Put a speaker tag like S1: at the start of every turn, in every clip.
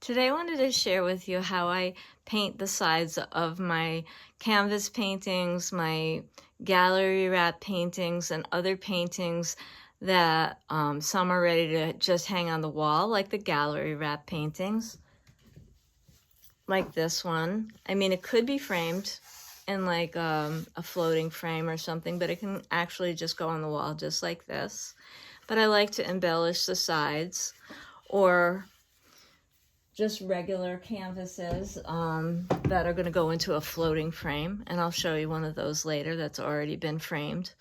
S1: Today I wanted to share with you how I paint the sides of my canvas paintings, my gallery wrap paintings, and other paintings that some are ready to just hang on the wall, like the gallery wrap paintings, like this one. I mean, it could be framed in like a floating frame or something, but it can actually just go on the wall just like this. But I like to embellish the sides, or just regular canvases that are going to go into a floating frame, and I'll show you one of those later that's already been framed,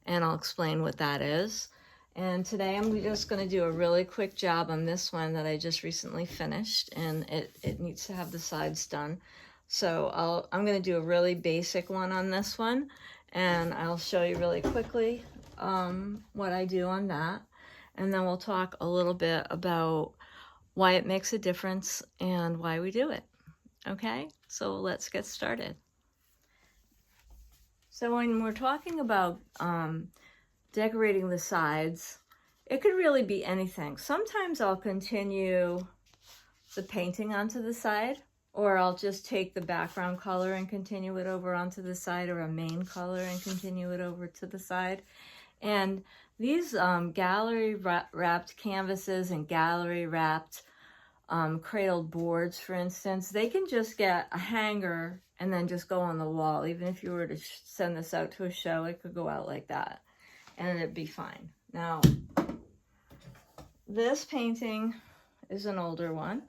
S1: and I'll explain what that is. And today I'm just going to do a really quick job on this one that I just recently finished, and it needs to have the sides done. So I'm going to do a really basic one on this one, and I'll show you really quickly what I do on that, and then we'll talk a little bit about why it makes a difference and why we do it. Okay, so let's get started. So when we're talking about decorating the sides, it could really be anything. Sometimes I'll continue the painting onto the side, or I'll just take the background color and continue it over onto the side, or a main color and continue it over to the side. And these gallery wrapped canvases and gallery wrapped cradled boards, for instance, they can just get a hanger and then just go on the wall. Even if you were to send this out to a show, it could go out like that and it'd be fine. Now, this painting is an older one,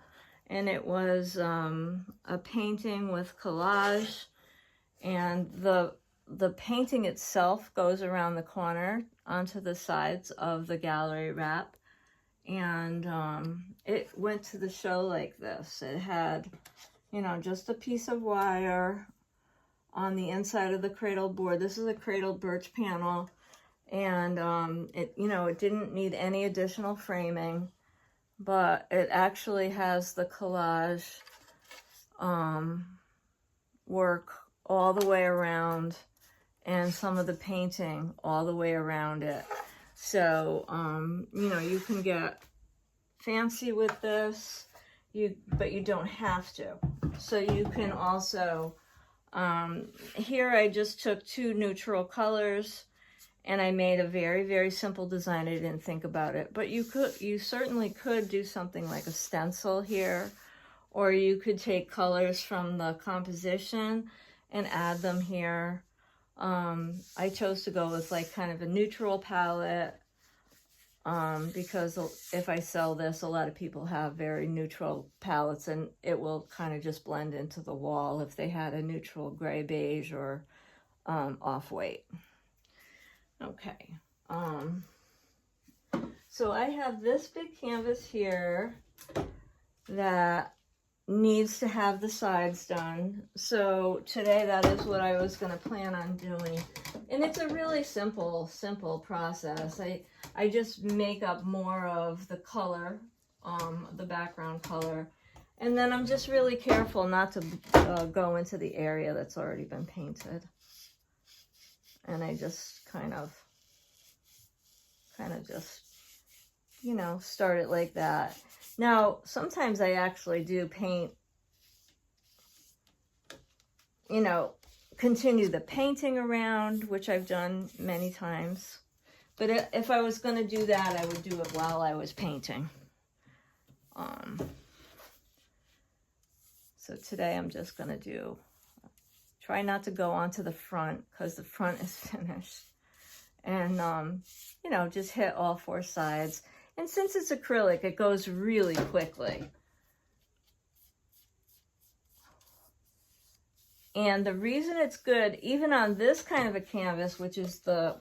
S1: and it was a painting with collage, and the painting itself goes around the corner onto the sides of the gallery wrap. And it went to the show like this. It had, you know, just a piece of wire on the inside of the cradle board. This is a cradled birch panel, and it didn't need any additional framing, but it actually has the collage work all the way around, and some of the painting all the way around it. So, you can get fancy with this, but you don't have to. So you can also, here I just took two neutral colors and I made a very, very simple design. I didn't think about it, but you certainly could do something like a stencil here, or you could take colors from the composition and add them here. I chose to go with like kind of a neutral palette because if I sell this, a lot of people have very neutral palettes, and it will kind of just blend into the wall if they had a neutral gray, beige, or off-white. Okay, so I have this big canvas here that needs to have the sides done. So today that is what I was going to plan on doing. And it's a really simple process. I just make up more of the color, the background color. And then I'm just really careful not to go into the area that's already been painted. And I just kind of just, start it like that. Now, sometimes I actually do paint, continue the painting around, which I've done many times. But if I was going to do that, I would do it while I was painting. So today I'm just going to try not to go onto the front because the front is finished. And, just hit all four sides. And since it's acrylic, it goes really quickly. And the reason it's good, even on this kind of a canvas, which is the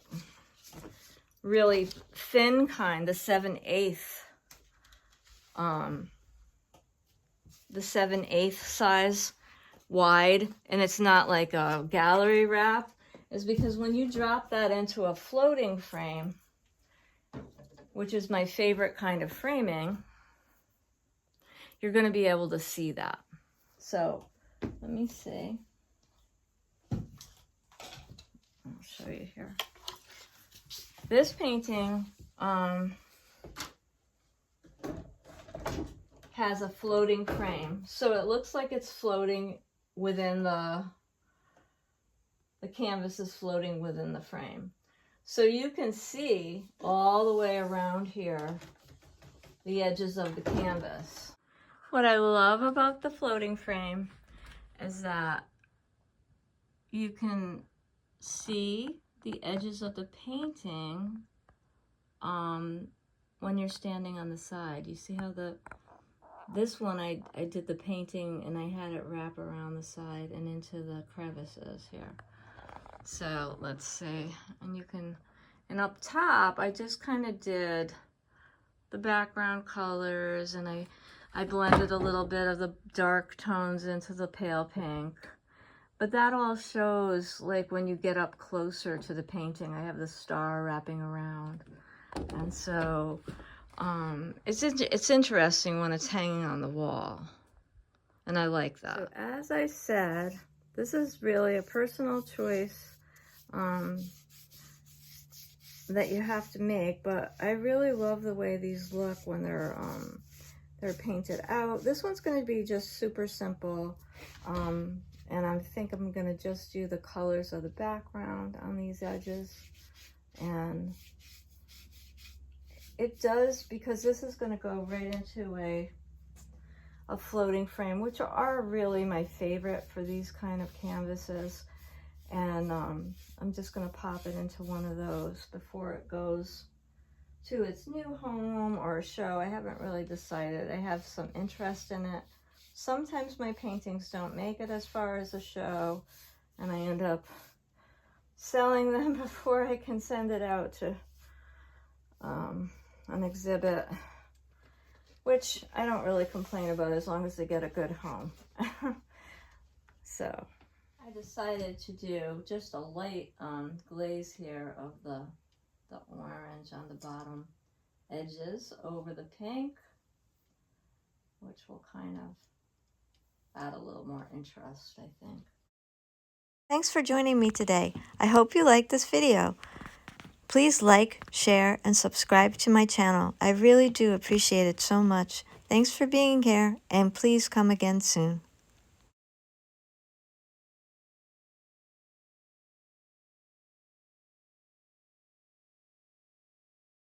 S1: really thin kind, the 7/8, the 7/8 size wide, and it's not like a gallery wrap, is because when you drop that into a floating frame, which is my favorite kind of framing, you're going to be able to see that. So let me see. I'll show you here. This painting has a floating frame. So it looks like it's floating within the canvas is floating within the frame. So you can see all the way around here the edges of the canvas. What I love about the floating frame is that you can see the edges of the painting when you're standing on the side. You see how this one I did the painting and I had it wrap around the side and into the crevices here. So let's see, and up top I just kind of did the background colors, and I blended a little bit of the dark tones into the pale pink. But that all shows, like, when you get up closer to the painting. I have the star wrapping around. And so it's interesting when it's hanging on the wall. And I like that. So as I said, this is really a personal choice that you have to make, but I really love the way these look when they're painted out. This one's going to be just super simple, and I think I'm going to just do the colors of the background on these edges. And it does, because this is going to go right into a floating frame, which are really my favorite for these kind of canvases. And I'm just going to pop it into one of those before it goes to its new home or a show. I haven't really decided. I have some interest in it. Sometimes my paintings don't make it as far as a show, and I end up selling them before I can send it out to an exhibit, which I don't really complain about as long as they get a good home. So I decided to do just a light glaze here of the orange on the bottom edges over the pink, which will kind of add a little more interest, I think.
S2: Thanks for joining me today. I hope you liked this video. Please like, share, and subscribe to my channel. I really do appreciate it so much. Thanks for being here, and please come again soon.